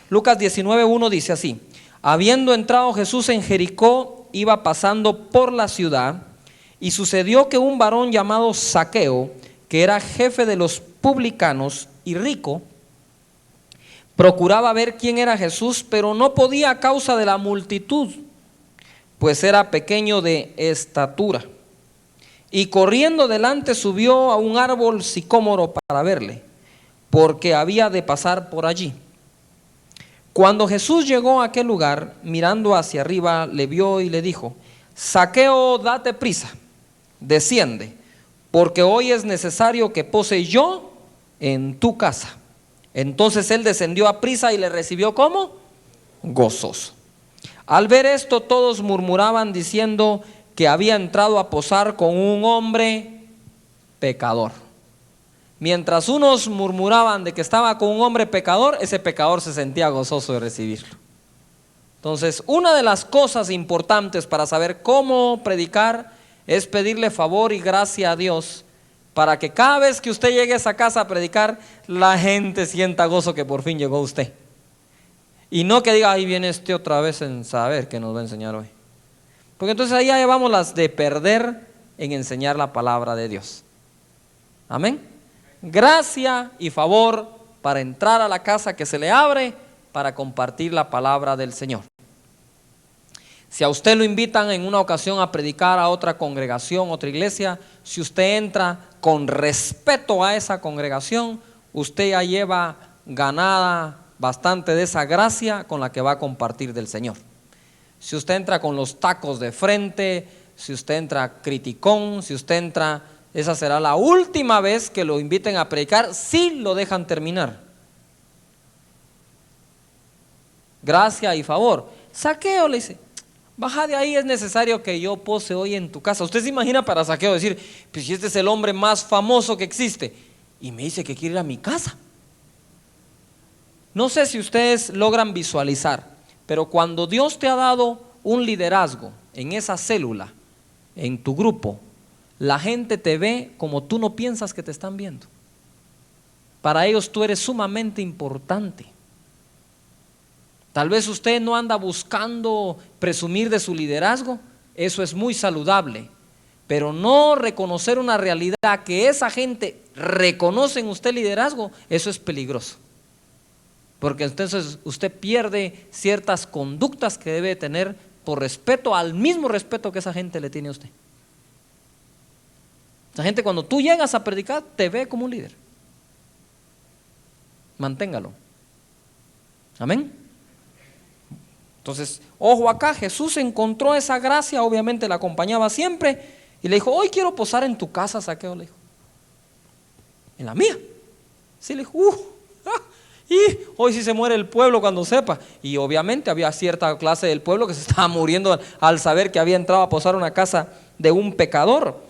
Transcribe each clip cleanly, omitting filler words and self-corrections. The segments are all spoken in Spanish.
Lucas 19:1 dice así: habiendo entrado Jesús en Jericó, iba pasando por la ciudad, y sucedió que un varón llamado Zaqueo, que era jefe de los publicanos y rico, procuraba ver quién era Jesús, pero no podía a causa de la multitud, pues era pequeño de estatura. Y corriendo delante subió a un árbol sicómoro para verle, porque había de pasar por allí. Cuando Jesús llegó a aquel lugar, mirando hacia arriba, le vio y le dijo: Zaqueo, date prisa, desciende, porque hoy es necesario que pose yo en tu casa. Entonces él descendió a prisa y le recibió ¿cómo? Gozoso. Al ver esto, todos murmuraban diciendo que había entrado a posar con un hombre pecador. Mientras unos murmuraban de que estaba con un hombre pecador, ese pecador se sentía gozoso de recibirlo. Entonces, una de las cosas importantes para saber cómo predicar es pedirle favor y gracia a Dios, para que cada vez que usted llegue a esa casa a predicar, la gente sienta gozo que por fin llegó usted. Y no que diga, ahí viene este otra vez en saber qué nos va a enseñar hoy. Porque entonces ahí ya llevamos las de perder en enseñar la palabra de Dios. Amén. Gracia y favor para entrar a la casa que se le abre para compartir la palabra del Señor. Si a usted lo invitan en una ocasión a predicar a otra congregación, otra iglesia, si usted entra con respeto a esa congregación, usted ya lleva ganada bastante de esa gracia con la que va a compartir del Señor. Si usted entra con los tacos de frente, si usted entra criticón, si usted entra, esa será la última vez que lo inviten a predicar, si lo dejan terminar. Gracia y favor. Zaqueo le dice: baja de ahí, es necesario que yo pose hoy en tu casa. Usted se imagina para Zaqueo decir: pues si este es el hombre más famoso que existe y me dice que quiere ir a mi casa. No sé si ustedes logran visualizar, pero cuando Dios te ha dado un liderazgo en esa célula, en tu grupo, la gente te ve como tú no piensas que te están viendo. Para ellos tú eres sumamente importante. Tal vez usted no anda buscando presumir de su liderazgo, eso es muy saludable, pero no reconocer una realidad que esa gente reconoce en usted liderazgo, eso es peligroso. Porque entonces usted pierde ciertas conductas que debe tener por respeto, al mismo respeto que esa gente le tiene a usted. Esa gente, cuando tú llegas a predicar, te ve como un líder. Manténgalo. Amén. Entonces, ojo acá, Jesús encontró esa gracia, obviamente la acompañaba siempre, y le dijo: hoy quiero posar en tu casa, Zaqueo. Le dijo: ¿en la mía? Sí, le dijo: y hoy sí se muere el pueblo cuando sepa. Y obviamente había cierta clase del pueblo que se estaba muriendo al saber que había entrado a posar en una casa de un pecador.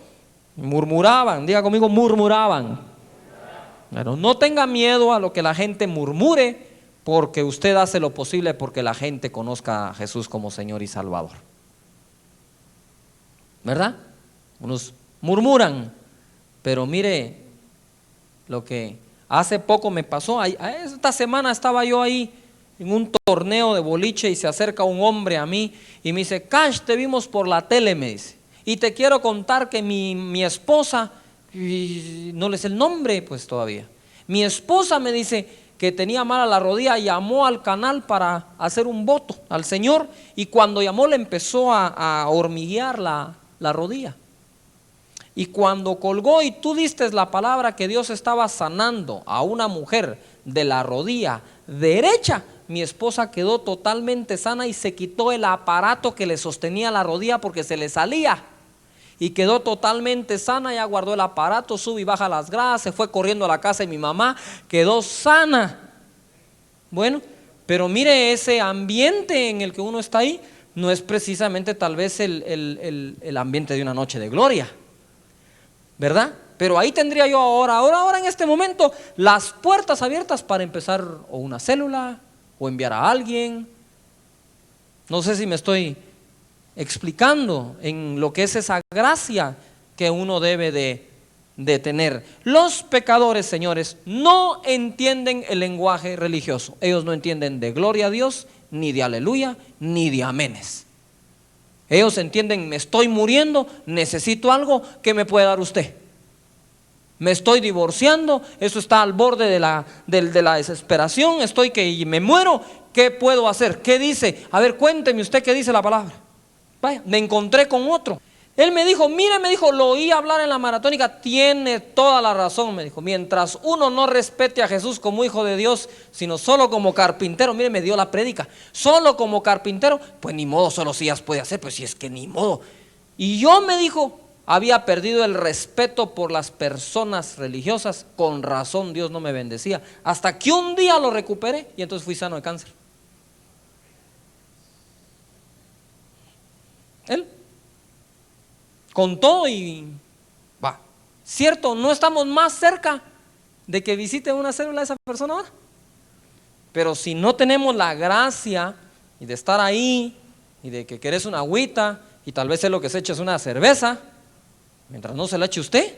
Murmuraban, diga conmigo, murmuraban. Pero no tenga miedo a lo que la gente murmure, porque usted hace lo posible porque la gente conozca a Jesús como Señor y Salvador. ¿Verdad? Unos murmuran, pero mire lo que hace poco me pasó. Esta semana estaba yo ahí en un torneo de boliche y se acerca un hombre a mí y me dice: Cash, te vimos por la tele, me dice, y te quiero contar que mi esposa, y no le sé el nombre pues todavía, mi esposa me dice que tenía mala la rodilla, llamó al canal para hacer un voto al Señor, y cuando llamó le empezó a hormiguear la rodilla. Y cuando colgó y tú diste la palabra que Dios estaba sanando a una mujer de la rodilla derecha, mi esposa quedó totalmente sana y se quitó el aparato que le sostenía la rodilla porque se le salía. Y quedó totalmente sana, ya guardó el aparato, sube y baja las gradas, se fue corriendo a la casa de mi mamá, quedó sana. Bueno, pero mire, ese ambiente en el que uno está ahí no es precisamente tal vez el ambiente de una noche de gloria, ¿verdad? Pero ahí tendría yo ahora en este momento las puertas abiertas para empezar o una célula o enviar a alguien. No sé si me estoy explicando en lo que es esa gracia que uno debe de detener. Los pecadores, señores, no entienden el lenguaje religioso. Ellos no entienden de gloria a Dios, ni de aleluya, ni de aménes. Ellos entienden: me estoy muriendo, necesito algo. ¿Qué me puede dar usted? Me estoy divorciando, eso está al borde de la desesperación, estoy que me muero. ¿Qué puedo hacer? ¿Qué dice? A ver, cuénteme usted qué dice la palabra. Vaya, me encontré con otro. Él me dijo, mire, me dijo, lo oí hablar en la maratónica, tiene toda la razón, me dijo. Mientras uno no respete a Jesús como hijo de Dios, sino solo como carpintero, mire, me dio la prédica, solo como carpintero, pues ni modo, solo sillas puede hacer, pues si es que ni modo. Y yo, me dijo, había perdido el respeto por las personas religiosas, con razón Dios no me bendecía, hasta que un día lo recuperé y entonces fui sano de cáncer. Él, con todo y va, cierto, no estamos más cerca de que visite una célula de esa persona ahora, pero si no tenemos la gracia y de estar ahí y de que querés una agüita y tal vez es lo que se echa es una cerveza, mientras no se la eche usted.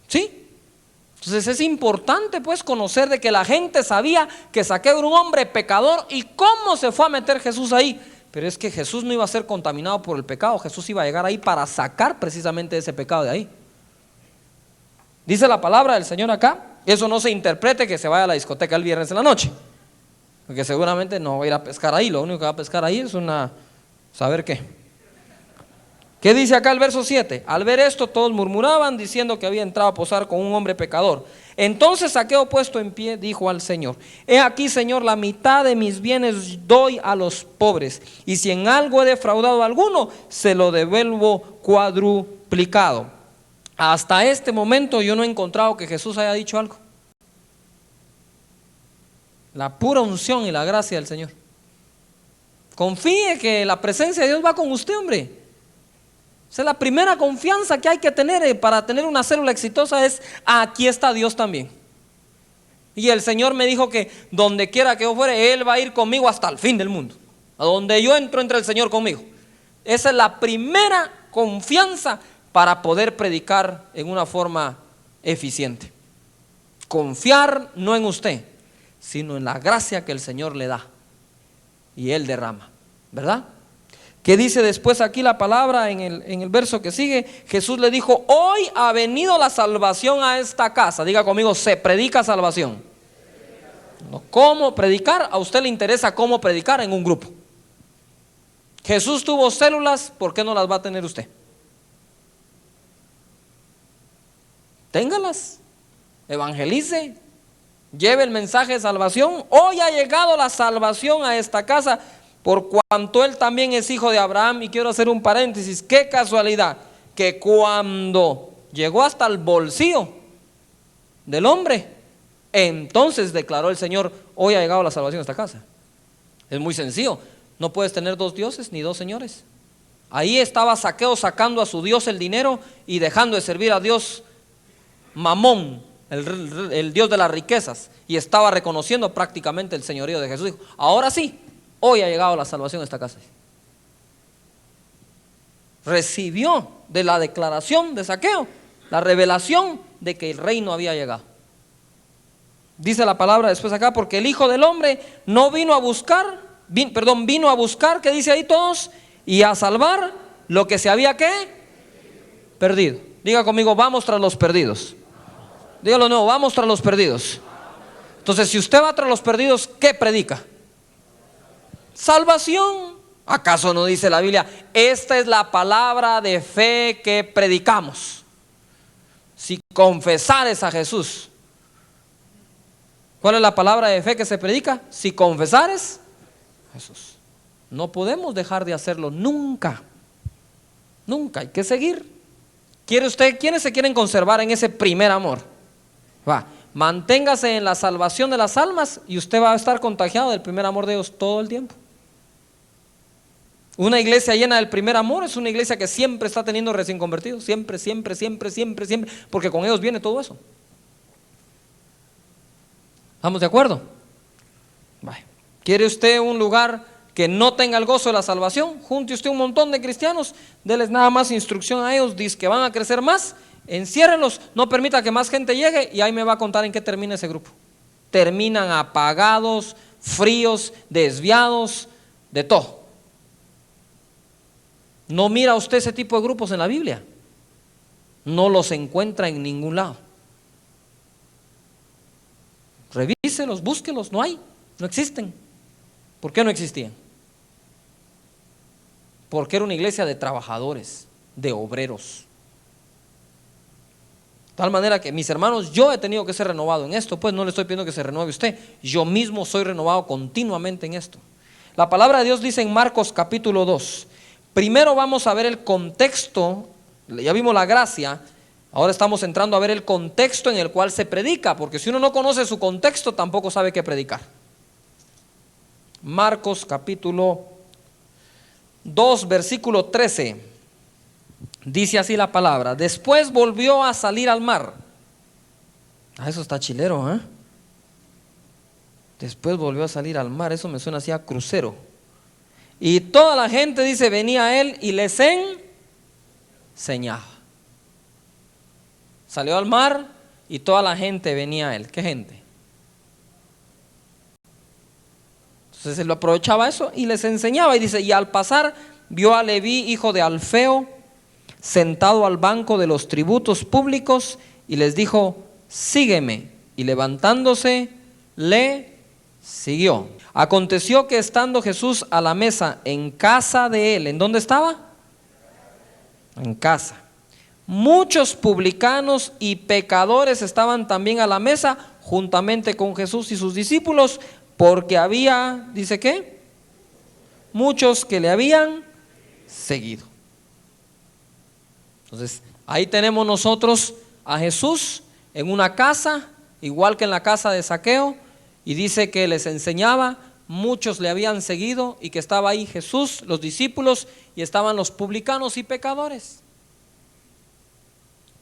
¿Sí? Entonces es importante pues conocer de que la gente sabía que Zaqueo era un hombre pecador y cómo se fue a meter Jesús ahí. Pero es que Jesús no iba a ser contaminado por el pecado, Jesús iba a llegar ahí para sacar precisamente ese pecado de ahí. Dice la palabra del Señor acá, eso no se interprete que se vaya a la discoteca el viernes en la noche, porque seguramente no va a ir a pescar ahí, lo único que va a pescar ahí es ¿saber qué? ¿Qué dice acá el verso 7? Al ver esto todos murmuraban diciendo que había entrado a posar con un hombre pecador. Entonces Zaqueo, puesto en pie, dijo al Señor: he aquí, Señor, la mitad de mis bienes doy a los pobres, y si en algo he defraudado a alguno, se lo devuelvo cuadruplicado. Hasta este momento yo no he encontrado que Jesús haya dicho algo. La pura unción y la gracia del Señor. Confíe que la presencia de Dios va con usted, hombre. Esa es la primera confianza que hay que tener para tener una célula exitosa, es: aquí está Dios también. Y el Señor me dijo que donde quiera que yo fuere, Él va a ir conmigo hasta el fin del mundo. A donde yo entro, entra el Señor conmigo. Esa es la primera confianza para poder predicar en una forma eficiente. Confiar no en usted, sino en la gracia que el Señor le da y Él derrama, ¿verdad? ¿Qué dice después aquí la palabra en el verso que sigue? Jesús le dijo: hoy ha venido la salvación a esta casa. Diga conmigo: se predica salvación. No, ¿cómo predicar? A usted le interesa cómo predicar en un grupo. Jesús tuvo células, ¿por qué no las va a tener usted? Téngalas, evangelice, lleve el mensaje de salvación. Hoy ha llegado la salvación a esta casa, por cuanto él también es hijo de Abraham. Y quiero hacer un paréntesis: qué casualidad que cuando llegó hasta el bolsillo del hombre, entonces declaró el Señor: hoy ha llegado la salvación a esta casa. Es muy sencillo, no puedes tener dos dioses ni dos señores. Ahí estaba Zaqueo sacando a su Dios el dinero y dejando de servir a Dios Mamón, el Dios de las riquezas, y estaba reconociendo prácticamente el señorío de Jesús. Dijo: ahora sí, hoy ha llegado la salvación a esta casa. Recibió de la declaración de Zaqueo la revelación de que el reino había llegado. Dice la palabra después acá: porque el Hijo del Hombre no vino a buscar, vino a buscar, ¿qué dice ahí todos? Y a salvar lo que se había, ¿qué? Perdido. Diga conmigo: vamos tras los perdidos. Dígalo nuevo: vamos tras los perdidos. Entonces, si usted va tras los perdidos, ¿qué predica? Salvación. ¿Acaso no dice la Biblia: esta es la palabra de fe que predicamos? Si confesares a Jesús. ¿Cuál es la palabra de fe que se predica? Si confesares a Jesús. No podemos dejar de hacerlo nunca. Nunca, hay que seguir. ¿Quiere usted? ¿Quiénes se quieren conservar en ese primer amor? Va, manténgase en la salvación de las almas y usted va a estar contagiado del primer amor de Dios todo el tiempo. Una iglesia llena del primer amor es una iglesia que siempre está teniendo recién convertidos. Siempre, siempre, siempre, siempre, siempre. Porque con ellos viene todo eso. ¿Estamos de acuerdo? Vale. ¿Quiere usted un lugar que no tenga el gozo de la salvación, junte usted un montón de cristianos, déles nada más instrucción a ellos, dice que van a crecer más, enciérrenlos, no permita que más gente llegue y ahí me va a contar en qué termina ese grupo. Terminan apagados, fríos, desviados, de todo. No mira usted ese tipo de grupos en la Biblia, no los encuentra en ningún lado. Revíselos, búsquelos, no hay, no existen. ¿Por qué no existían? Porque era una iglesia de trabajadores, de obreros. De tal manera que, mis hermanos, yo he tenido que ser renovado en esto, pues no le estoy pidiendo que se renueve usted, yo mismo soy renovado continuamente en esto. La palabra de Dios dice en Marcos capítulo 2, primero vamos a ver el contexto, ya vimos la gracia, ahora estamos entrando a ver el contexto en el cual se predica, porque si uno no conoce su contexto tampoco sabe qué predicar. Marcos capítulo 2 versículo 13, dice así la palabra: después volvió a salir al mar. Eso está chilero, ¿eh? Después volvió a salir al mar, eso me suena así a crucero. Y toda la gente, dice, venía a él y les enseñaba. Salió al mar y toda la gente venía a él. ¿Qué gente? Entonces él lo aprovechaba eso y les enseñaba, y dice, y al pasar vio a Leví, hijo de Alfeo, sentado al banco de los tributos públicos, y les dijo: sígueme. Y levantándose le siguió. Aconteció que estando Jesús a la mesa en casa de él, ¿en dónde estaba? En casa. Muchos publicanos y pecadores estaban también a la mesa juntamente con Jesús y sus discípulos, porque había, dice ¿qué? Muchos que le habían seguido. Entonces, ahí tenemos nosotros a Jesús en una casa, igual que en la casa de Zaqueo, y dice que les enseñaba, muchos le habían seguido, y que estaba ahí Jesús, los discípulos, y estaban los publicanos y pecadores.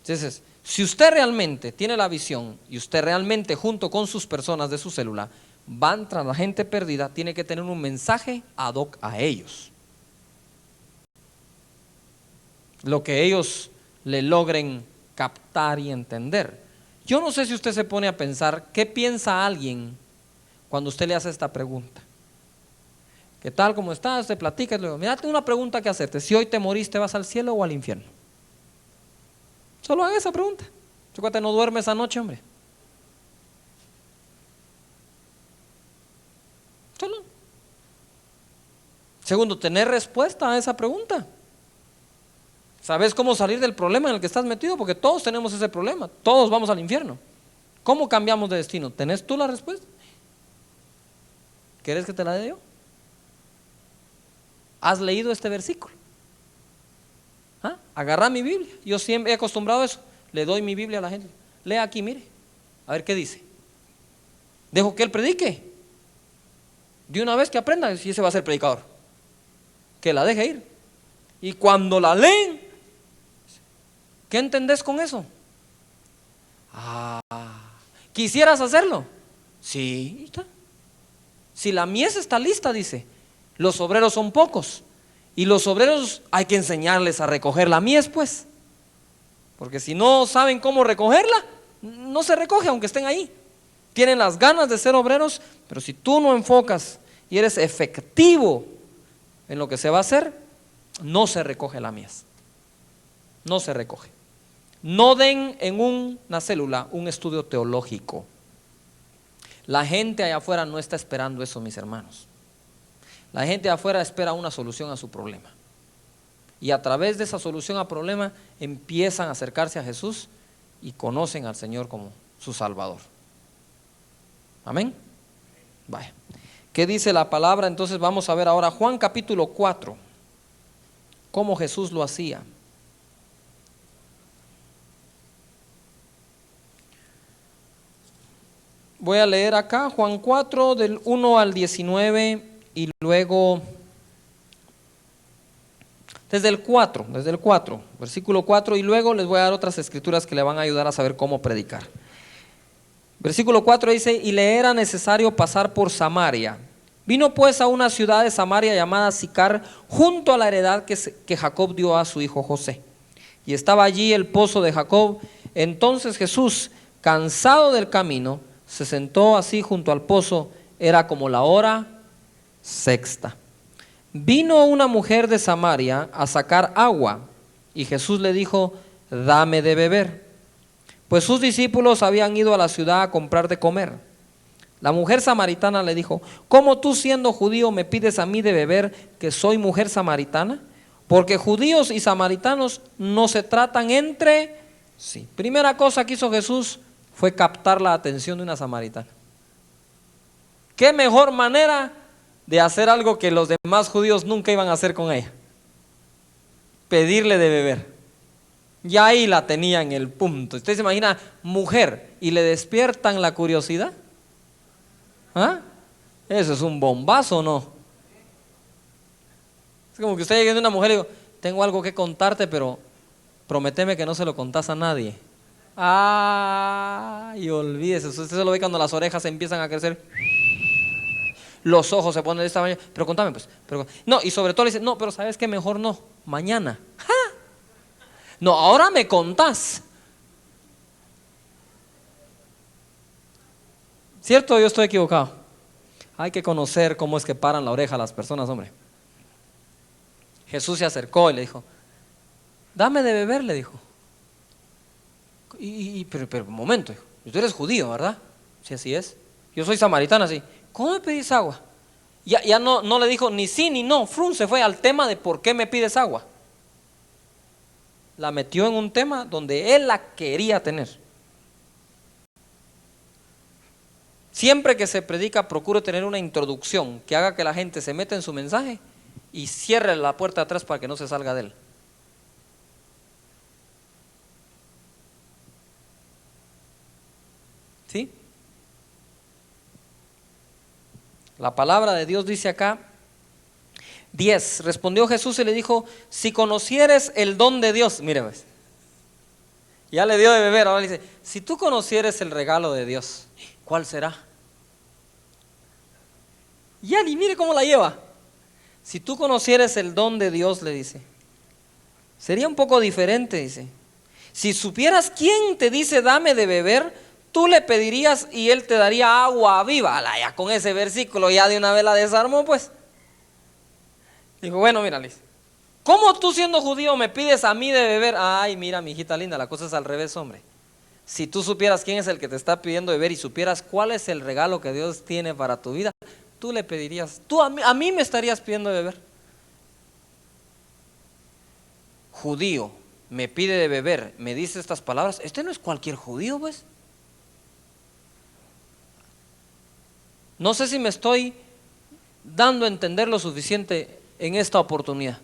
Entonces, si usted realmente tiene la visión, y usted realmente junto con sus personas de su célula van tras la gente perdida, tiene que tener un mensaje ad hoc a ellos. Lo que ellos le logren captar y entender. Yo no sé si usted se pone a pensar, ¿qué piensa alguien cuando usted le hace esta pregunta? ¿Qué tal? ¿Cómo estás? Te platica y le digo, mira, tengo una pregunta que hacerte. Si hoy te moriste, ¿vas al cielo o al infierno? Solo haga esa pregunta. Chúcate, no duerme esa noche, hombre. Solo. Segundo, tener respuesta a esa pregunta. ¿Sabes cómo salir del problema en el que estás metido? Porque todos tenemos ese problema, todos vamos al infierno. ¿Cómo cambiamos de destino? ¿Tenés tú la respuesta? ¿Quieres que te la dé yo? ¿Has leído este versículo? ¿Ah? Agarra mi Biblia. Yo siempre he acostumbrado a eso. Le doy mi Biblia a la gente. Lea aquí, mire, a ver qué dice. Dejo que él predique. De una vez que aprenda, si ese va a ser predicador, que la deje ir. Y cuando la leen, ¿qué entendés con eso? ¿Quisieras hacerlo? Sí, está. Si la mies está lista, dice, los obreros son pocos, y los obreros hay que enseñarles a recoger la mies, pues, porque si no saben cómo recogerla, no se recoge aunque estén ahí. Tienen las ganas de ser obreros, pero si tú no enfocas y eres efectivo en lo que se va a hacer, no se recoge la mies. No se recoge. No den en una célula un estudio teológico. La gente allá afuera no está esperando eso, mis hermanos. La gente allá afuera espera una solución a su problema. Y a través de esa solución al problema empiezan a acercarse a Jesús y conocen al Señor como su Salvador. Amén. Vaya. ¿Qué dice la palabra? Entonces vamos a ver ahora Juan capítulo 4. Cómo Jesús lo hacía. Voy a leer acá Juan 4 del 1 al 19 y luego desde el 4, versículo 4, y luego les voy a dar otras escrituras que le van a ayudar a saber cómo predicar. Versículo 4 dice: y le era necesario pasar por Samaria. Vino pues a una ciudad de Samaria llamada Sicar, junto a la heredad que Jacob dio a su hijo José. Y estaba allí el pozo de Jacob. Entonces Jesús, cansado del camino, se sentó así junto al pozo. Era como la hora sexta. Vino una mujer de Samaria a sacar agua, y Jesús le dijo: dame de beber. Pues sus discípulos habían ido a la ciudad a comprar de comer. La mujer samaritana le dijo: ¿cómo tú, siendo judío, me pides a mí de beber, que soy mujer samaritana? Porque judíos y samaritanos no se tratan entre sí. Primera cosa que hizo Jesús fue captar la atención de una samaritana. ¿Qué mejor manera de hacer algo que los demás judíos nunca iban a hacer con ella? Pedirle de beber. Ya ahí la tenía en el punto. ¿Usted se imagina mujer y le despiertan la curiosidad? ¿Ah? Eso es un bombazo, ¿no? Es como que usted llegue a una mujer y digo: tengo algo que contarte, pero prométeme que no se lo contás a nadie. Y olvídese. Usted se lo ve cuando las orejas empiezan a crecer, los ojos se ponen de esta manera. Pero contame pues. No, y sobre todo le dice: no, pero ¿sabes qué? Mejor no, mañana. ¡Ja! No, ahora me contás. ¿Cierto o yo estoy equivocado? Hay que conocer cómo es que paran la oreja a las personas, hombre. Jesús se acercó y le dijo: dame de beber, le dijo. Pero un momento, hijo, tú eres judío, ¿verdad? Sí, así es. Yo soy samaritana, sí. ¿Cómo me pedís agua? Ya no le dijo ni sí ni no. Se fue al tema de por qué me pides agua. La metió en un tema donde él la quería tener. Siempre que se predica, procure tener una introducción que haga que la gente se meta en su mensaje y cierre la puerta atrás para que no se salga de él. ¿Sí? La palabra de Dios dice acá, 10, respondió Jesús y le dijo: si conocieres el don de Dios, mire pues, ya le dio de beber, ahora le dice: si tú conocieres el regalo de Dios, ¿cuál será? Ya ni mire cómo la lleva. Si tú conocieres el don de Dios, le dice, sería un poco diferente, dice. Si supieras quién te dice dame de beber, tú le pedirías y él te daría agua viva. Ya con ese versículo ya de una vez la desarmó, pues. Dijo: bueno, mira, Liz, ¿cómo tú, siendo judío, me pides a mí de beber? Ay, mira, mi hijita linda, la cosa es al revés, hombre. Si tú supieras quién es el que te está pidiendo beber y supieras cuál es el regalo que Dios tiene para tu vida, tú le pedirías, tú a mí me estarías pidiendo de beber. Judío, me pide de beber, me dice estas palabras. Este no es cualquier judío, pues. No sé si me estoy dando a entender lo suficiente en esta oportunidad.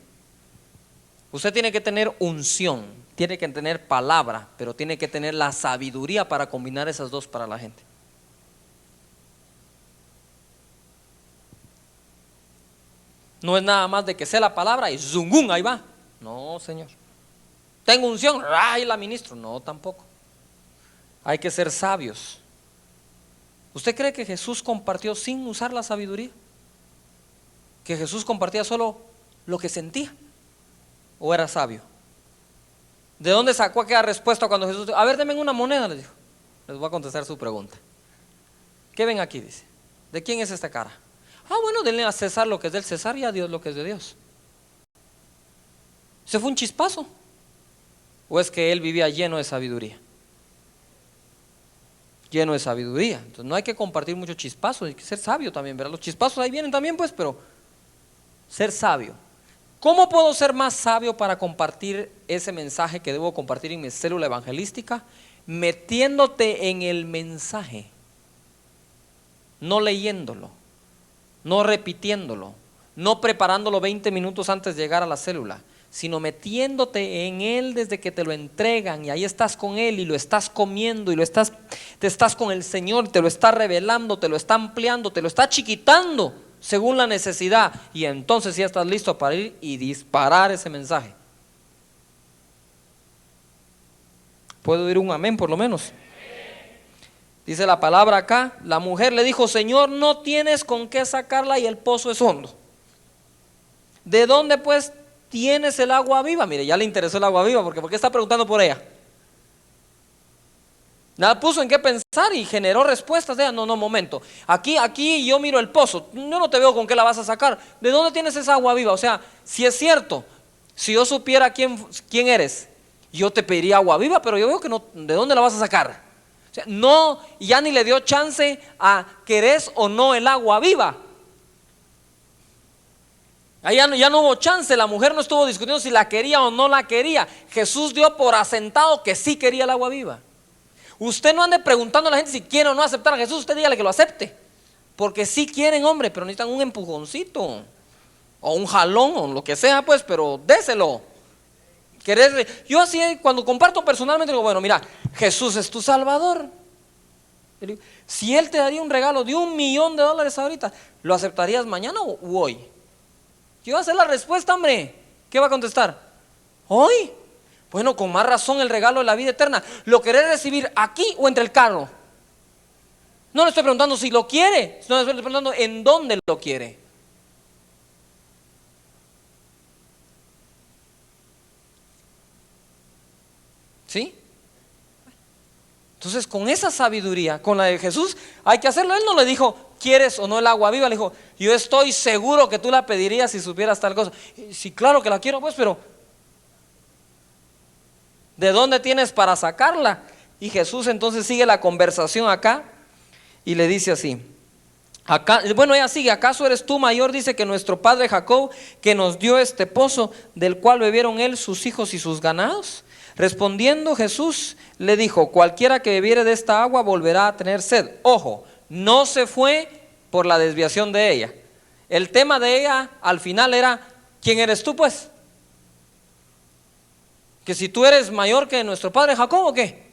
Usted tiene que tener unción, tiene que tener palabra, pero tiene que tener la sabiduría para combinar esas dos para la gente. No es nada más de que sé la palabra y zungún, ahí va. No, señor. Tengo unción, y la ministro. No, tampoco. Hay que ser sabios. ¿Usted cree que Jesús compartió sin usar la sabiduría? ¿Que Jesús compartía solo lo que sentía? ¿O era sabio? ¿De dónde sacó aquella respuesta cuando Jesús dijo: a ver, denme una moneda? Les dijo. Les voy a contestar su pregunta. ¿Qué ven aquí? Dice. ¿De quién es esta cara? Bueno, denle a César lo que es del César y a Dios lo que es de Dios. ¿Se fue un chispazo? ¿O es que él vivía lleno de sabiduría? Lleno de sabiduría. Entonces no hay que compartir mucho chispazo, hay que ser sabio también, ¿verdad? Los chispazos ahí vienen también, pues, pero ser sabio. ¿Cómo puedo ser más sabio para compartir ese mensaje que debo compartir en mi célula evangelística? Metiéndote en el mensaje, no leyéndolo, no repitiéndolo, no preparándolo 20 minutos antes de llegar a la célula, sino metiéndote en él desde que te lo entregan, y ahí estás con él y lo estás comiendo y te estás con el Señor, te lo está revelando, te lo está ampliando, te lo está chiquitando según la necesidad, y entonces ya estás listo para ir y disparar ese mensaje. ¿Puedo oír un amén por lo menos? Dice la palabra acá, la mujer le dijo: Señor, no tienes con qué sacarla y el pozo es hondo. ¿De dónde pues tienes el agua viva? Mire, ya le interesó el agua viva, ¿por qué está preguntando por ella? Nada puso en qué pensar y generó respuestas de ella. No, momento. Aquí yo miro el pozo. Yo no te veo con qué la vas a sacar. ¿De dónde tienes esa agua viva? O sea, si es cierto, si yo supiera quién eres, yo te pediría agua viva, pero yo veo que no. ¿De dónde la vas a sacar? O sea, no, ya ni le dio chance a querés o no el agua viva. Allá ya no hubo chance, la mujer no estuvo discutiendo si la quería o no la quería. Jesús dio por asentado que sí quería el agua viva. Usted no ande preguntando a la gente si quiere o no aceptar a Jesús, usted dígale que lo acepte. Porque sí quieren, hombre, pero necesitan un empujoncito o un jalón o lo que sea, pues, pero déselo. Yo así, cuando comparto personalmente, digo: bueno, mira, Jesús es tu Salvador. Si Él te daría un regalo de $1.000.000 ahorita, ¿lo aceptarías mañana o hoy? ¿Qué va a ser la respuesta, hombre? ¿Qué va a contestar? ¿Hoy? Bueno, con más razón el regalo de la vida eterna. ¿Lo querés recibir aquí o entre el carro? No le estoy preguntando si lo quiere, no le estoy preguntando en dónde lo quiere. ¿Sí? Entonces, con esa sabiduría, con la de Jesús, hay que hacerlo. Él no le dijo: ¿quieres o no el agua viva? Le dijo: yo estoy seguro que tú la pedirías si supieras tal cosa. Sí, claro que la quiero, pues, pero ¿de dónde tienes para sacarla? Y Jesús entonces sigue la conversación acá y le dice así. Acá, bueno, ella sigue: ¿acaso eres tú mayor, dice, que nuestro padre Jacob, que nos dio este pozo, del cual bebieron él, sus hijos y sus ganados? Respondiendo Jesús le dijo: cualquiera que bebiere de esta agua volverá a tener sed. Ojo, no se fue por la desviación de ella. El tema de ella al final era: ¿quién eres tú, pues? Que si tú eres mayor que nuestro padre Jacob, ¿o qué?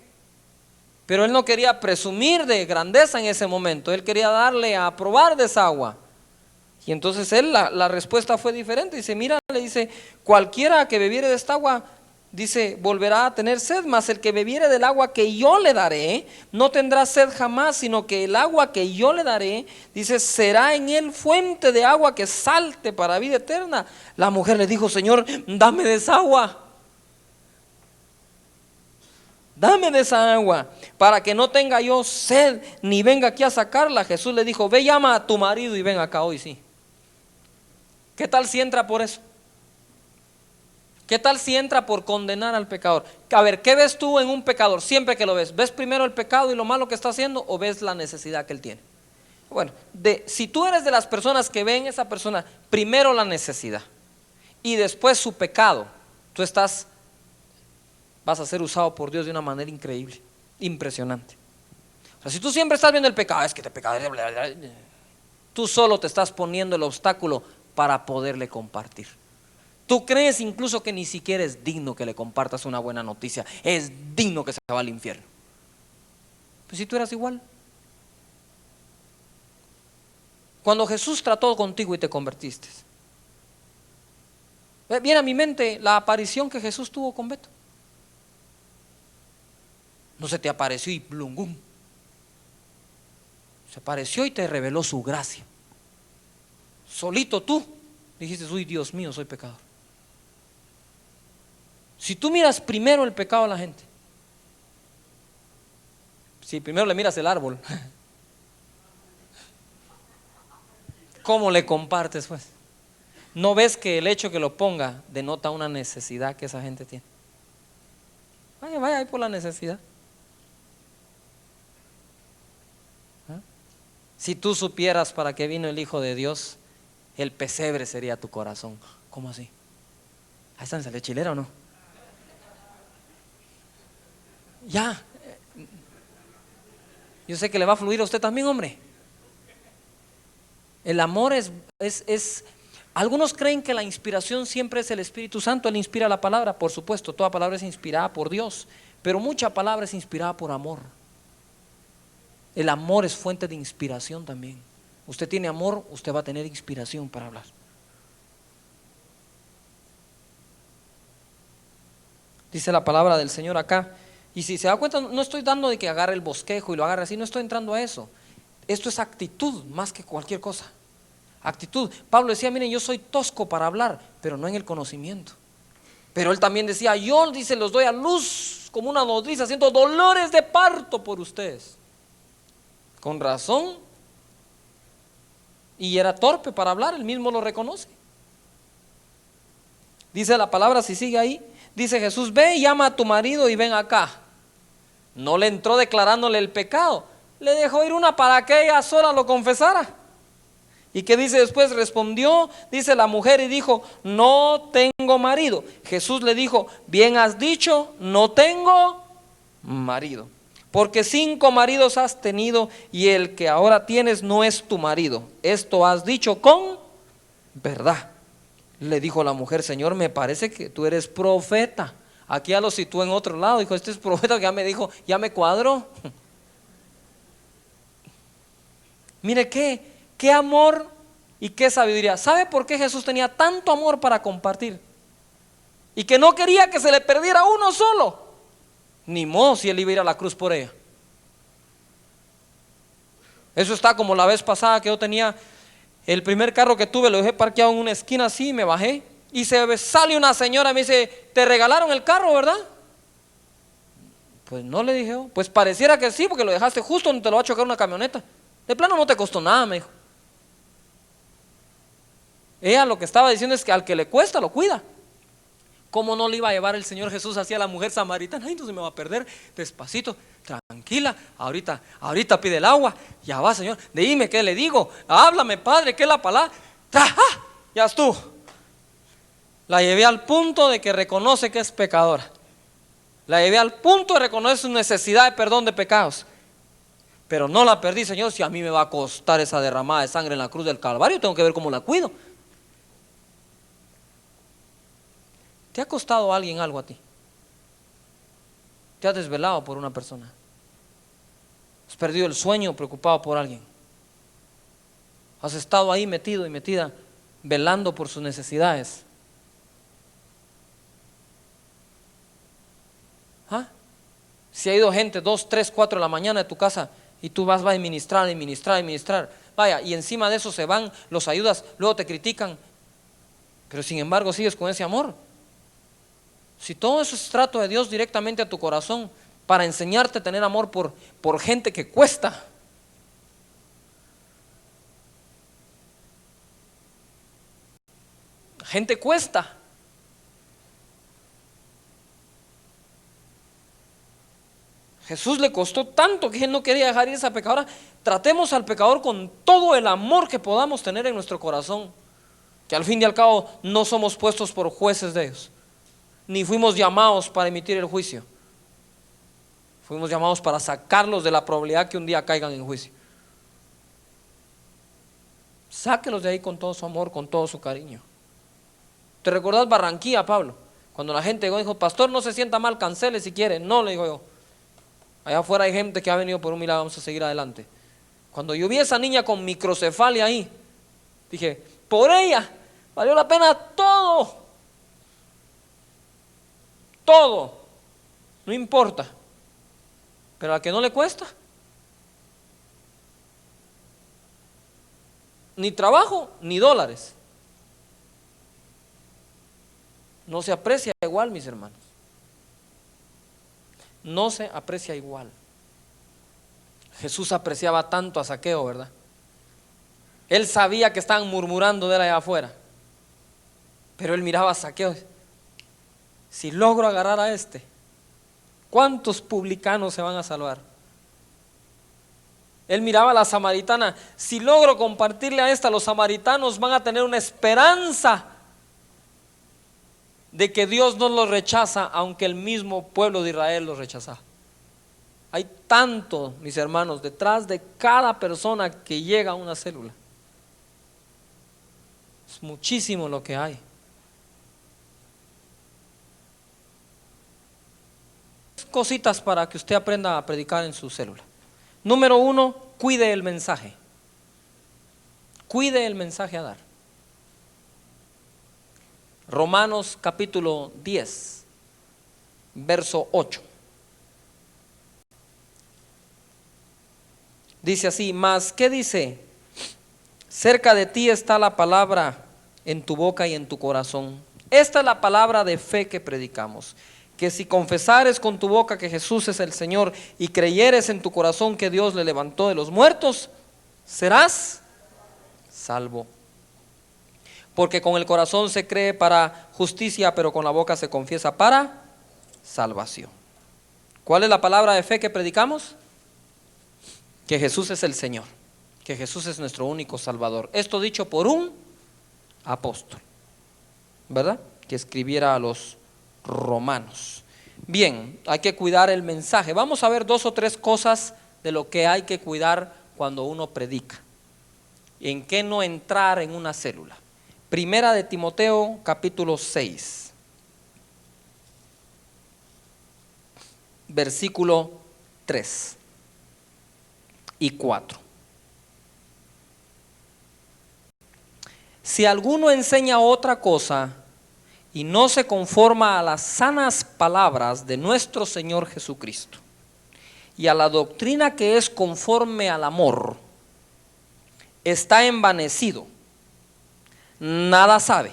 Pero él no quería presumir de grandeza en ese momento. Él quería darle a probar de esa agua. Y entonces la respuesta fue diferente. Dice: mira, le dice, cualquiera que bebiere de esta agua, dice, volverá a tener sed, mas el que bebiere del agua que yo le daré, no tendrá sed jamás, sino que el agua que yo le daré, dice, será en él fuente de agua que salte para vida eterna. La mujer le dijo: Señor, dame de esa agua. Dame de esa agua, para que no tenga yo sed, ni venga aquí a sacarla. Jesús le dijo: ve, llama a tu marido y ven acá hoy. Sí. ¿Qué tal si entra por eso? ¿Qué tal si entra por condenar al pecador? A ver, ¿qué ves tú en un pecador siempre que lo ves? ¿Ves primero el pecado y lo malo que está haciendo, o ves la necesidad que él tiene? Bueno, si tú eres de las personas que ven esa persona primero la necesidad y después su pecado, tú vas a ser usado por Dios de una manera increíble, impresionante. O sea, si tú siempre estás viendo el pecado, es que te pecado, tú solo te estás poniendo el obstáculo para poderle compartir. Tú crees incluso que ni siquiera es digno que le compartas una buena noticia, es digno que se va al infierno. Pues si tú eras igual. Cuando Jesús trató contigo y te convertiste, viene a mi mente la aparición que Jesús tuvo con Beto. No se te apareció y blungum. Se apareció y te reveló su gracia. Solito tú dijiste: uy, Dios mío, soy pecador. Si tú miras primero el pecado a la gente, si primero le miras el árbol, ¿cómo le compartes, pues? ¿No ves que el hecho que lo ponga denota una necesidad que esa gente tiene? Vaya ahí por la necesidad. Si tú supieras para qué vino el Hijo de Dios, el pesebre sería tu corazón. ¿Cómo así? ¿Ahí está en sale chilera o no? Ya. Yo sé que le va a fluir a usted también, hombre. El amor es. Algunos creen que la inspiración siempre es el Espíritu Santo. Él inspira la palabra, por supuesto. Toda palabra es inspirada por Dios, pero mucha palabra es inspirada por amor. El amor es fuente de inspiración también. Usted tiene amor, usted va a tener inspiración para hablar. Dice la palabra del Señor acá Y si se da cuenta, no estoy dando de que agarre el bosquejo y lo agarre así, no estoy entrando a eso. Esto es actitud más que cualquier cosa. Actitud. Pablo decía, miren, yo soy tosco para hablar, pero no en el conocimiento. Pero él también decía, yo, dice, los doy a luz como una nodriza, haciendo dolores de parto por ustedes. Con razón. Y era torpe para hablar, él mismo lo reconoce. Dice la palabra, si sigue ahí, dice Jesús, ve y llama a tu marido y ven acá. No le entró declarándole el pecado, le dejó ir una para que ella sola lo confesara. ¿Y qué dice después? Respondió, dice la mujer, y dijo, no tengo marido. Jesús le dijo, bien has dicho, no tengo marido. Porque 5 maridos has tenido y el que ahora tienes no es tu marido. Esto has dicho con verdad. Le dijo la mujer, Señor, me parece que tú eres profeta. Aquí ya lo situó en otro lado. Dijo, este es profeta que ya me dijo, ya me cuadró. Mire qué amor y qué sabiduría. ¿Sabe por qué Jesús tenía tanto amor para compartir? Y que no quería que se le perdiera uno solo. Ni modo si él iba a ir a la cruz por ella. Eso está como la vez pasada que yo tenía el primer carro que tuve, lo dejé parqueado en una esquina así, me bajé y sale una señora y me dice, ¿te regalaron el carro, verdad? Pues no, le dije yo. Pues pareciera que sí, porque lo dejaste justo donde te lo va a chocar una camioneta. De plano no te costó nada, me dijo. Ella lo que estaba diciendo es que al que le cuesta lo cuida. ¿Cómo no le iba a llevar el Señor Jesús hacia la mujer samaritana? Ay, no se me va a perder, despacito, tranquila, ahorita pide el agua, ya va, Señor, dime qué le digo, háblame, Padre, qué es la palabra, ya estuvo. La llevé al punto de que reconoce que es pecadora, la llevé al punto de reconocer su necesidad de perdón de pecados, pero no la perdí, Señor. Si a mí me va a costar esa derramada de sangre en la cruz del Calvario, tengo que ver cómo la cuido. ¿Te ha costado a alguien algo a ti? ¿Te has desvelado por una persona? ¿Has perdido el sueño preocupado por alguien? ¿Has estado ahí metido y metida velando por sus necesidades? ¿Ah? Si ha ido gente 2, 3, 4 de la mañana de tu casa y tú vas a ministrar, vaya, y encima de eso se van, los ayudas, luego te critican, pero sin embargo sigues con ese amor. Si todo eso es trato de Dios directamente a tu corazón para enseñarte a tener amor por gente que cuesta. Gente cuesta. Jesús le costó tanto que él no quería dejar ir a esa pecadora. Tratemos al pecador con todo el amor que podamos tener en nuestro corazón, que al fin y al cabo no somos puestos por jueces de ellos, ni fuimos llamados para emitir el juicio. Fuimos llamados para sacarlos de la probabilidad que un día caigan en juicio. Sáquelos de ahí con todo su amor, con todo su cariño. ¿Te recordás Barranquilla, Pablo? Cuando la gente llegó y dijo, pastor, no se sienta mal, cancele si quiere. No, le digo yo. Allá afuera hay gente que ha venido por un milagro, vamos a seguir adelante. Cuando yo vi a esa niña con microcefalia ahí, dije, por ella valió la pena todo. Todo. No importa. Pero a que no le cuesta. Ni trabajo, ni dólares. No se aprecia igual, mis hermanos. No se aprecia igual. Jesús apreciaba tanto a Zaqueo, ¿verdad? Él sabía que estaban murmurando de él allá afuera, pero él miraba a Zaqueo. Si logro agarrar a este, ¿cuántos publicanos se van a salvar? Él miraba a la samaritana. Si logro compartirle a esta, los samaritanos van a tener una esperanza de que Dios no los rechaza, aunque el mismo pueblo de Israel los rechaza. Hay tanto, mis hermanos, detrás de cada persona que llega a una célula. Es muchísimo lo que hay. Cositas para que usted aprenda a predicar en su célula. Número 1, cuide el mensaje. Cuide el mensaje a dar. Romanos capítulo 10, verso 8. Dice así, mas ¿qué dice? Cerca de ti está la palabra en tu boca y en tu corazón. Esta es la palabra de fe que predicamos, que si confesares con tu boca que Jesús es el Señor y creyeres en tu corazón que Dios le levantó de los muertos, serás salvo. Porque con el corazón se cree para justicia, pero con la boca se confiesa para salvación. ¿Cuál es la palabra de fe que predicamos? Que Jesús es el Señor, que Jesús es nuestro único Salvador. Esto dicho por un apóstol, ¿verdad? Que escribiera a los romanos. Bien, hay que cuidar el mensaje. Vamos a ver 2 o 3 cosas de lo que hay que cuidar cuando uno predica. En qué no entrar en una célula. Primera de Timoteo, capítulo 6, versículo 3 y 4. Si alguno enseña otra cosa y no se conforma a las sanas palabras de nuestro Señor Jesucristo y a la doctrina que es conforme al amor, está envanecido, nada sabe,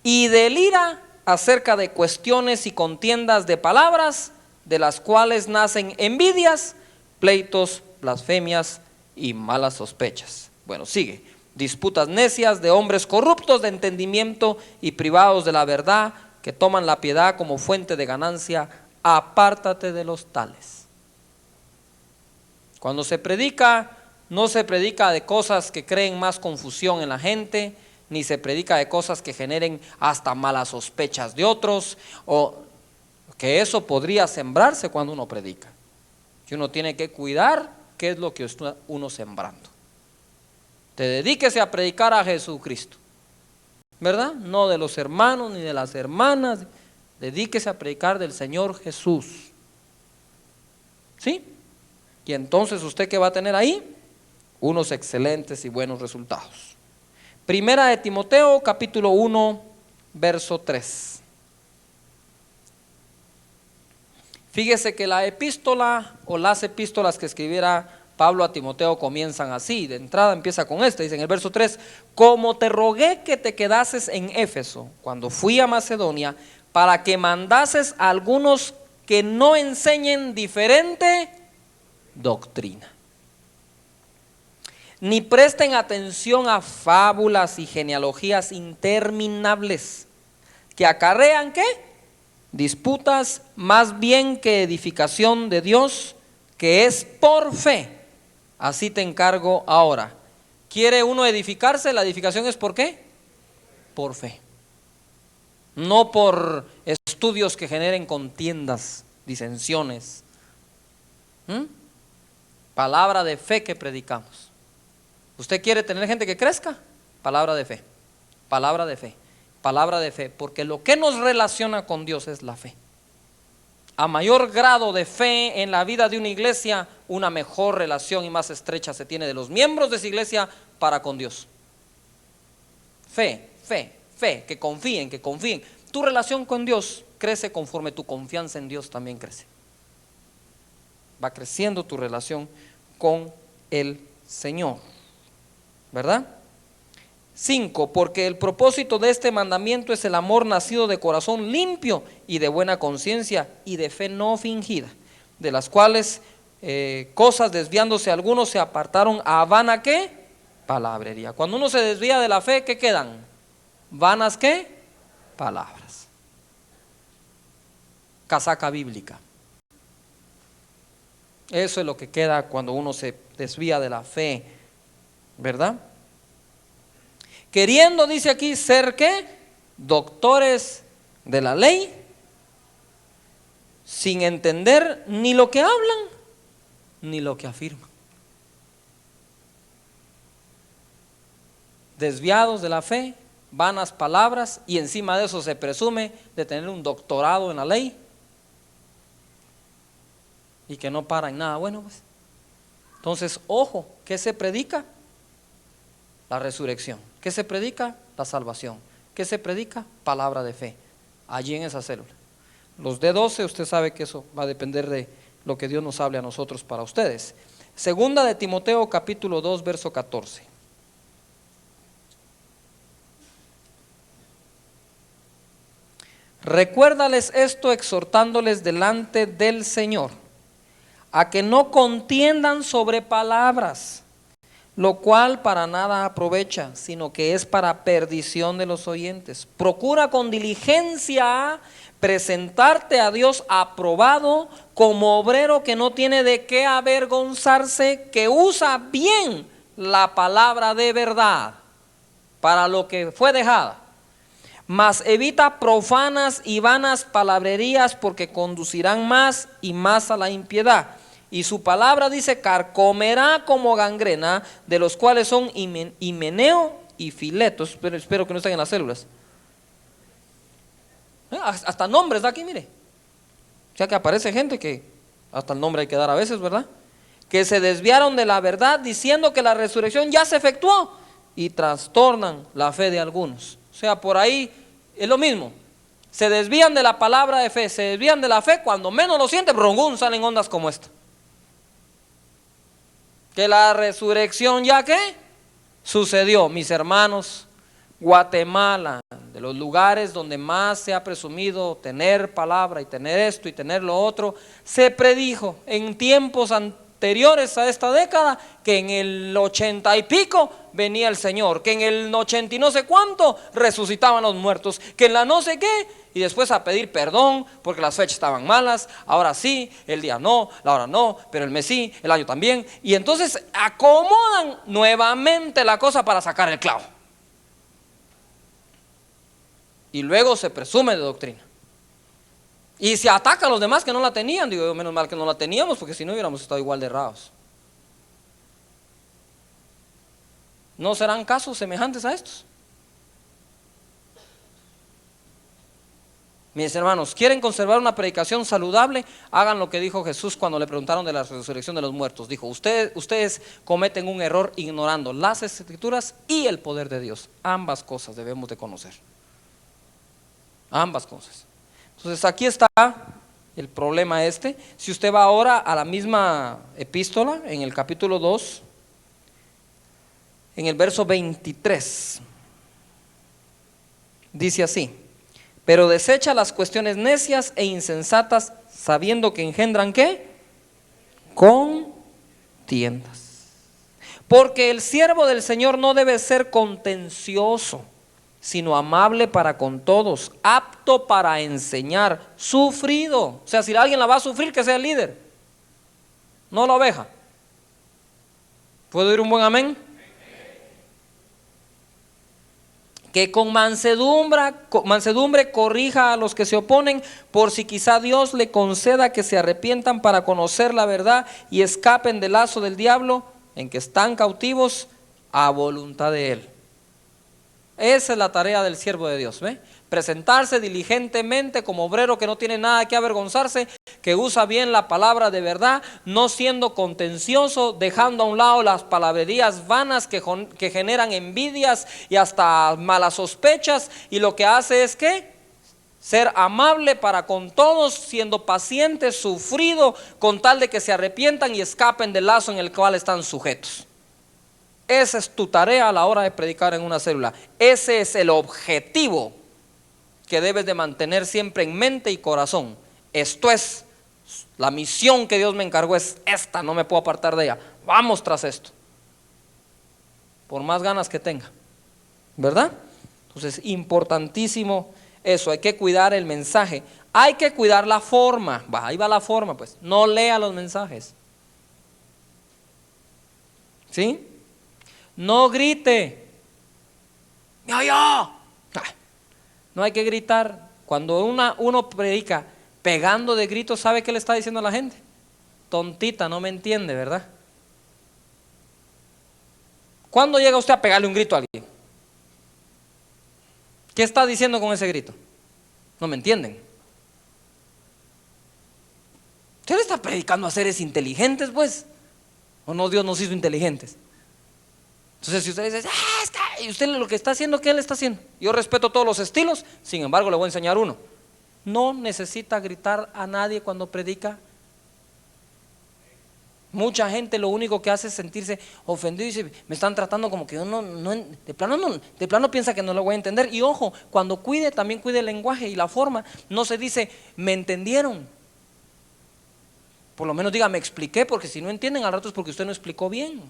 y delira acerca de cuestiones y contiendas de palabras, de las cuales nacen envidias, pleitos, blasfemias y malas sospechas. Bueno, sigue. Disputas necias de hombres corruptos de entendimiento y privados de la verdad, que toman la piedad como fuente de ganancia. Apártate de los tales. Cuando se predica, no se predica de cosas que creen más confusión en la gente, ni se predica de cosas que generen hasta malas sospechas de otros, o que eso podría sembrarse cuando uno predica. Y uno tiene que cuidar qué es lo que está uno sembrando. Te dedíquese a predicar a Jesucristo, ¿verdad? No de los hermanos ni de las hermanas. Dedíquese a predicar del Señor Jesús, ¿sí? Y entonces usted, ¿qué va a tener ahí? Unos excelentes y buenos resultados. Primera de Timoteo, capítulo 1, verso 3. Fíjese que la epístola o las epístolas que escribiera Pablo a Timoteo comienzan así. De entrada empieza con dice en el verso 3, como te rogué que te quedases en Éfeso cuando fui a Macedonia, para que mandases a algunos que no enseñen diferente doctrina, ni presten atención a fábulas y genealogías interminables, que acarrean ¿qué? Disputas, más bien que edificación de Dios, que es por fe. Así te encargo ahora. ¿Quiere uno edificarse? La edificación es ¿por qué? Por fe. No por estudios que generen contiendas, disensiones. Palabra de fe que predicamos. ¿Usted quiere tener gente que crezca? Palabra de fe. Palabra de fe. Palabra de fe. Porque lo que nos relaciona con Dios es la fe. A mayor grado de fe en la vida de una iglesia, una mejor relación y más estrecha se tiene de los miembros de esa iglesia para con Dios. Fe, fe, fe, que confíen, que confíen. Tu relación con Dios crece conforme tu confianza en Dios también crece. Va creciendo tu relación con el Señor, ¿verdad? 5, porque el propósito de este mandamiento es el amor nacido de corazón limpio y de buena conciencia y de fe no fingida, de las cuales cosas desviándose algunos se apartaron a vana ¿qué? Palabrería. Cuando uno se desvía de la fe, ¿qué quedan? Vanas ¿qué? Palabras. Casaca bíblica. Eso es lo que queda cuando uno se desvía de la fe, ¿verdad? Queriendo, dice aquí, ser ¿qué? Doctores de la ley, sin entender ni lo que hablan, ni lo que afirman. Desviados de la fe, vanas palabras, y encima de eso se presume de tener un doctorado en la ley, y que no para en nada bueno, pues. Entonces, ojo, ¿qué se predica? La resurrección. ¿Qué se predica? La salvación. ¿Qué se predica? Palabra de fe. Allí en esa célula. Los D12, usted sabe que eso va a depender de lo que Dios nos hable a nosotros para ustedes. Segunda de Timoteo capítulo 2 verso 14. Recuérdales esto, exhortándoles delante del Señor, a que no contiendan sobre palabras, lo cual para nada aprovecha, sino que es para perdición de los oyentes. Procura con diligencia presentarte a Dios aprobado, como obrero que no tiene de qué avergonzarse, que usa bien la palabra de verdad para lo que fue dejada. Mas evita profanas y vanas palabrerías, porque conducirán más y más a la impiedad. Y su palabra, dice, carcomerá como gangrena, de los cuales son Himeneo y Fileto. Pero espero que no estén en las células. Hasta nombres da aquí, mire. O sea que aparece gente que hasta el nombre hay que dar a veces, ¿verdad? Que se desviaron de la verdad, diciendo que la resurrección ya se efectuó, y trastornan la fe de algunos. O sea, por ahí es lo mismo. Se desvían de la palabra de fe, se desvían de la fe, cuando menos lo sienten, brongún, salen ondas como esta. Que la resurrección ya ¿qué? Sucedió, mis hermanos. Guatemala, de los lugares donde más se ha presumido tener palabra y tener esto y tener lo otro, se predijo en tiempos anteriores a esta década que en el 80 y pico venía el Señor, que en el 80 y no sé cuánto resucitaban los muertos, que en la no sé qué, y después a pedir perdón porque las fechas estaban malas, ahora sí, el día no, la hora no, pero el mes sí, el año también, y entonces acomodan nuevamente la cosa para sacar el clavo. Y luego se presume de doctrina. Y se ataca a los demás que no la tenían. Digo yo, menos mal que no la teníamos, porque si no hubiéramos estado igual de errados. ¿No serán casos semejantes a estos? Mis hermanos, ¿quieren conservar una predicación saludable? Hagan lo que dijo Jesús cuando le preguntaron de la resurrección de los muertos. Dijo, ustedes cometen un error ignorando las Escrituras y el poder de Dios. Ambas cosas debemos de conocer. Ambas cosas. Entonces aquí está el problema este. Si usted va ahora a la misma epístola, en el capítulo 2, en el verso 23, dice así: pero desecha las cuestiones necias e insensatas, sabiendo que engendran ¿qué? Contiendas. Porque el siervo del Señor no debe ser contencioso, sino amable para con todos, apto para enseñar, sufrido. O sea, si alguien la va a sufrir, que sea el líder, no la oveja. ¿Puedo oír un buen amén? Que con mansedumbre corrija a los que se oponen, por si quizá Dios le conceda que se arrepientan para conocer la verdad y escapen del lazo del diablo en que están cautivos a voluntad de Él. Esa es la tarea del siervo de Dios, ¿ve? Presentarse diligentemente como obrero que no tiene nada que avergonzarse, que usa bien la palabra de verdad, no siendo contencioso, dejando a un lado las palabrerías vanas que generan envidias y hasta malas sospechas, y lo que hace es que ser amable para con todos, siendo paciente, sufrido, con tal de que se arrepientan y escapen del lazo en el cual están sujetos. Esa es tu tarea a la hora de predicar en una célula. Ese es el objetivo que debes de mantener siempre en mente y corazón. Esto es la misión que Dios me encargó, es esta, no me puedo apartar de ella. Vamos tras esto, por más ganas que tenga, ¿verdad? Entonces, importantísimo eso, hay que cuidar el mensaje, hay que cuidar la forma. Ahí va la forma, pues, no lea los mensajes, ¿sí? No grite. No hay que gritar. Cuando uno predica pegando de gritos, ¿sabe qué le está diciendo a la gente? Tontita, no me entiende, ¿verdad? ¿Cuándo llega usted a pegarle un grito a alguien? ¿Qué está diciendo con ese grito? No me entienden. ¿Usted le está predicando a seres inteligentes, pues? ¿O no, Dios nos hizo inteligentes? Entonces, si usted dice, y usted lo que está haciendo, ¿qué le está haciendo? Yo respeto todos los estilos, sin embargo, le voy a enseñar uno. No necesita gritar a nadie cuando predica. Mucha gente lo único que hace es sentirse ofendido y dice, me están tratando como que yo de plano piensa que no lo voy a entender. Y ojo, cuando cuide, también cuide el lenguaje y la forma. No se dice, me entendieron. Por lo menos diga, me expliqué, porque si no entienden al rato es porque usted no explicó bien.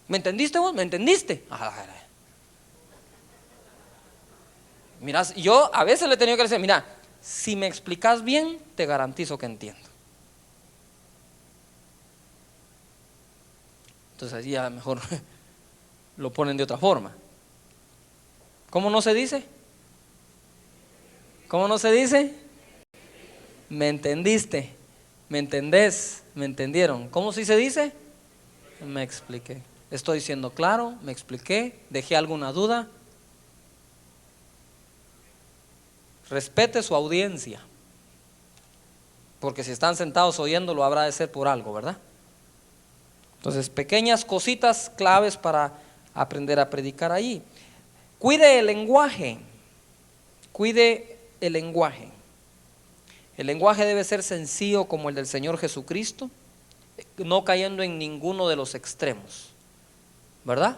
¿Me entendiste vos? ¿Me entendiste? Mira, yo a veces le he tenido que decir, mira, si me explicas bien, te garantizo que entiendo. Entonces así ya mejor lo ponen de otra forma. ¿Cómo no se dice? ¿Cómo no se dice? ¿Me entendiste? ¿Me entendés? ¿Me entendieron? ¿Cómo sí se dice? Me expliqué. Estoy siendo claro, me expliqué, dejé alguna duda. Respete su audiencia, porque si están sentados oyéndolo habrá de ser por algo, ¿verdad? Entonces, pequeñas cositas claves para aprender a predicar ahí. Cuide el lenguaje, cuide el lenguaje. El lenguaje debe ser sencillo como el del Señor Jesucristo, no cayendo en ninguno de los extremos, ¿verdad?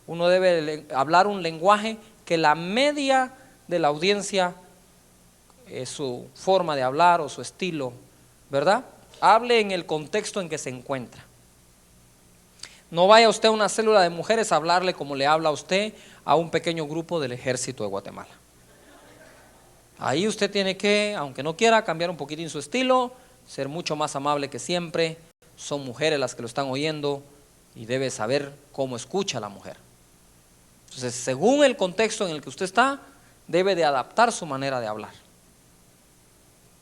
Uno debe hablar un lenguaje que la media de la audiencia, su forma de hablar o su estilo, ¿verdad? Hable en el contexto en que se encuentra. No vaya usted a una célula de mujeres a hablarle como le habla a usted a un pequeño grupo del ejército de Guatemala. Ahí usted tiene que, aunque no quiera, cambiar un poquitín su estilo, ser mucho más amable que siempre. Son mujeres las que lo están oyendo y debe saber cómo escucha a la mujer. Entonces, según el contexto en el que usted está, debe de adaptar su manera de hablar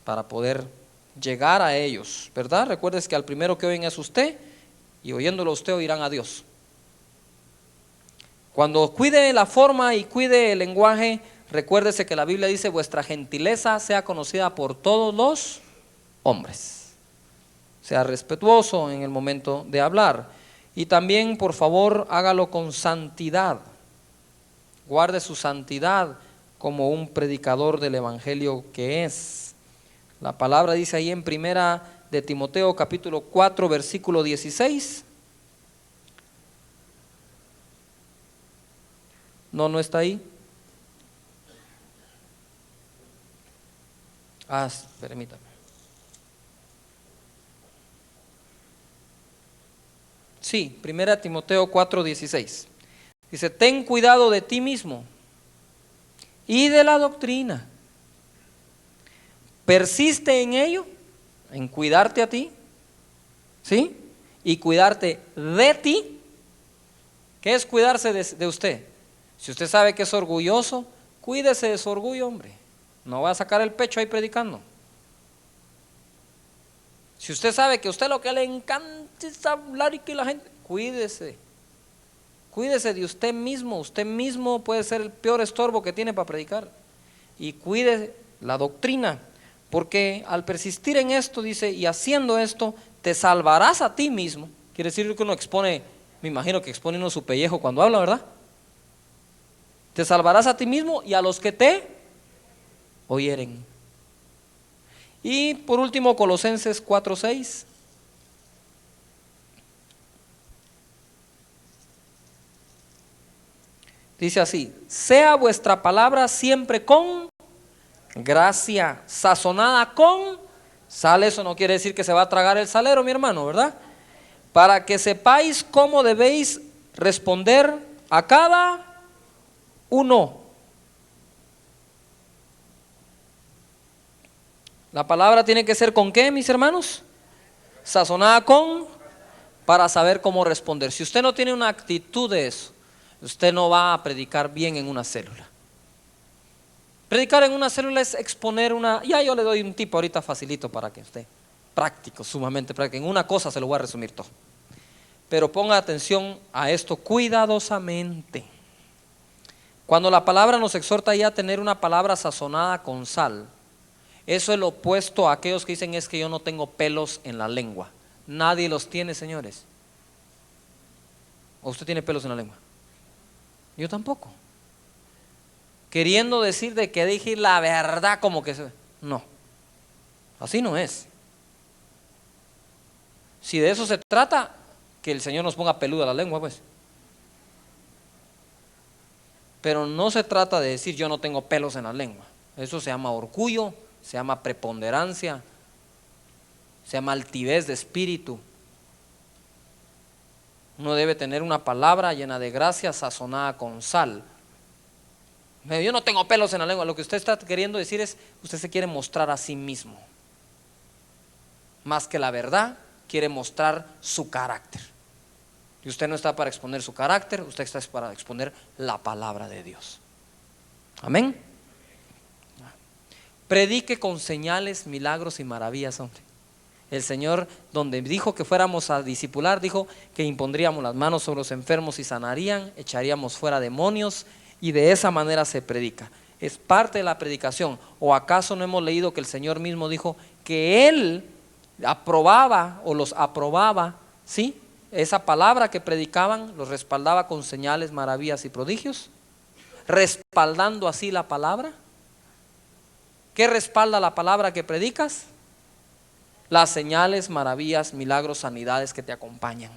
para poder llegar a ellos, ¿verdad? Recuerdes que al primero que oyen es usted, y oyéndolo usted oirán a Dios. Cuando cuide la forma y cuide el lenguaje, recuérdese que la Biblia dice, vuestra gentileza sea conocida por todos los hombres. Sea respetuoso en el momento de hablar. Y también, por favor, hágalo con santidad. Guarde su santidad como un predicador del evangelio que es. La palabra dice ahí en primera de Timoteo capítulo 4 versículo 16. No está ahí. Permítame. Sí, primera Timoteo 4, 16. Dice, ten cuidado de ti mismo y de la doctrina. Persiste en ello, en cuidarte a ti, ¿sí? Y cuidarte de ti. ¿Qué es cuidarse de usted? Si usted sabe que es orgulloso, cuídese de su orgullo, hombre. No va a sacar el pecho ahí predicando. Si usted sabe que a usted lo que le encanta es hablar y que la gente, cuídese. Cuídese de usted mismo. Usted mismo puede ser el peor estorbo que tiene para predicar. Y cuide la doctrina, porque al persistir en esto, dice, y haciendo esto, te salvarás a ti mismo. Quiere decir que uno expone, me imagino que expone uno su pellejo cuando habla, ¿verdad? Te salvarás a ti mismo y a los que te oyeren. Y por último, Colosenses 4:6. Dice así, sea vuestra palabra siempre con gracia, sazonada con sal. Eso no quiere decir que se va a tragar el salero, mi hermano, ¿verdad? Para que sepáis cómo debéis responder a cada uno. La palabra tiene que ser ¿con qué, mis hermanos? Sazonada con, para saber cómo responder. Si usted no tiene una actitud de eso, usted no va a predicar bien en una célula. Predicar en una célula es exponer una, ya yo le doy un tip ahorita facilito para que esté práctico, sumamente práctico. En una cosa se lo voy a resumir todo. Pero ponga atención a esto cuidadosamente. Cuando la palabra nos exhorta ya a tener una palabra sazonada con sal, eso es lo opuesto a aquellos que dicen es que yo no tengo pelos en la lengua. Nadie los tiene, señores. ¿O usted tiene pelos en la lengua? Yo tampoco. Queriendo decir de que dije la verdad como que no, así no es. Si de eso se trata, que el Señor nos ponga peluda la lengua, pues. Pero no se trata de decir yo no tengo pelos en la lengua. Eso se llama orgullo, se llama preponderancia, se llama altivez de espíritu. Uno debe tener una palabra llena de gracia, sazonada con sal. Yo no tengo pelos en la lengua. Lo que usted está queriendo decir es, usted se quiere mostrar a sí mismo. Más que la verdad, quiere mostrar su carácter. Y usted no está para exponer su carácter, usted está para exponer la palabra de Dios. Amén. Predique con señales, milagros y maravillas, hombre. El Señor, donde dijo que fuéramos a discipular, dijo que impondríamos las manos sobre los enfermos y sanarían, echaríamos fuera demonios, y de esa manera se predica. Es parte de la predicación. ¿O acaso no hemos leído que el Señor mismo dijo que Él aprobaba o los aprobaba, ¿sí? Esa palabra que predicaban los respaldaba con señales, maravillas y prodigios, respaldando así la palabra. ¿Qué respalda la palabra que predicas? Las señales, maravillas, milagros, sanidades que te acompañan.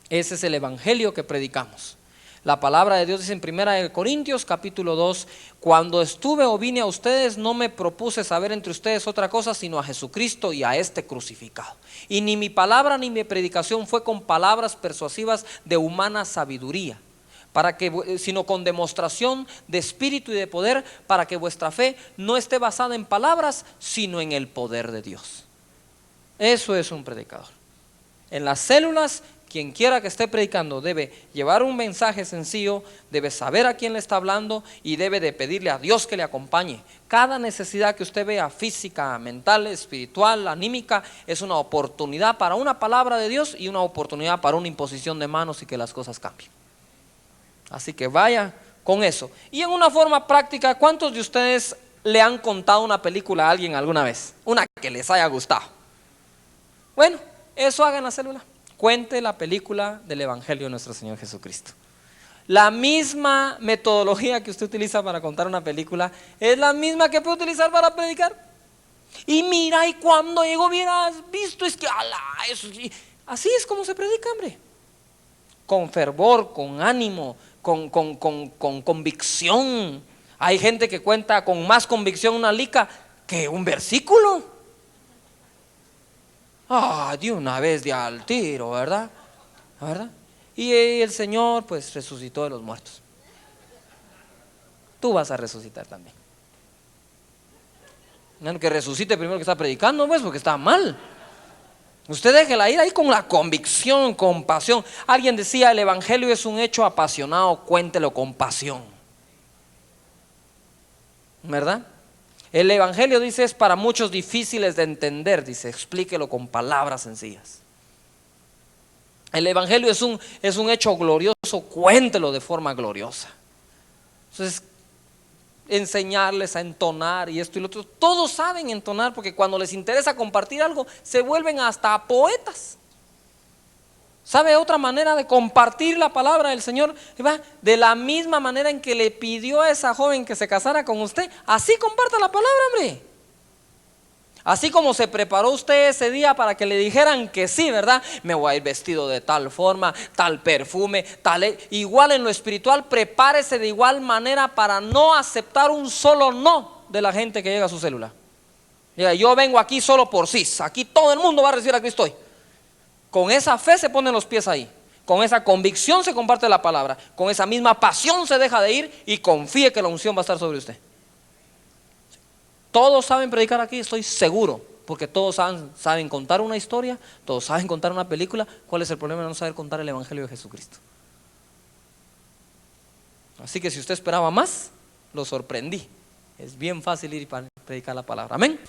Ese es el evangelio que predicamos. La palabra de Dios dice en 1 Corintios capítulo 2: cuando estuve o vine a ustedes, no me propuse saber entre ustedes otra cosa sino a Jesucristo y a este crucificado. Y ni mi palabra ni mi predicación fue con palabras persuasivas de humana sabiduría, sino con demostración de espíritu y de poder, para que vuestra fe no esté basada en palabras, sino en el poder de Dios. Eso es un predicador. En las células, quien quiera que esté predicando debe llevar un mensaje sencillo, debe saber a quién le está hablando y debe de pedirle a Dios que le acompañe. Cada necesidad que usted vea, física, mental, espiritual, anímica, es una oportunidad para una palabra de Dios y una oportunidad para una imposición de manos y que las cosas cambien. Así que vaya con eso. Y en una forma práctica, ¿cuántos de ustedes le han contado una película a alguien alguna vez? Una que les haya gustado. Bueno, eso haga en la célula. Cuente la película del Evangelio de nuestro Señor Jesucristo. La misma metodología que usted utiliza para contar una película es la misma que puede utilizar para predicar. Y mira, y cuando llegó, hubieras visto, es que eso, así es como se predica, hombre. Con fervor, con ánimo, con convicción. Hay gente que cuenta con más convicción una lica que un versículo. De una vez de al tiro, ¿verdad? Y el Señor pues resucitó de los muertos. Tú vas a resucitar también. No, que resucite primero que está predicando, pues, porque está mal. Usted déjela ir ahí con la convicción, con pasión. Alguien decía, el evangelio es un hecho apasionado, cuéntelo con pasión. ¿Verdad? El evangelio, dice, es para muchos difíciles de entender, dice, explíquelo con palabras sencillas. El evangelio es un hecho glorioso, cuéntelo de forma gloriosa. Entonces, enseñarles a entonar y esto y lo otro. Todos saben entonar, porque cuando les interesa compartir algo se vuelven hasta poetas. ¿Sabe otra manera de compartir la palabra del Señor? De la misma manera en que le pidió a esa joven que se casara con usted, así comparta la palabra, hombre. Así como se preparó usted ese día para que le dijeran que sí, ¿verdad? Me voy a ir vestido de tal forma, tal perfume, igual en lo espiritual, prepárese de igual manera para no aceptar un solo no de la gente que llega a su célula. Diga, yo vengo aquí solo por sí, aquí todo el mundo va a recibir a Cristo hoy. Con esa fe se ponen los pies ahí, con esa convicción se comparte la palabra, con esa misma pasión se deja de ir y confíe que la unción va a estar sobre usted. Todos saben predicar aquí, estoy seguro, porque todos saben contar una historia, todos saben contar una película. ¿Cuál es el problema de no saber contar el evangelio de Jesucristo? Así que si usted esperaba más, lo sorprendí. Es bien fácil ir y predicar la palabra. Amén.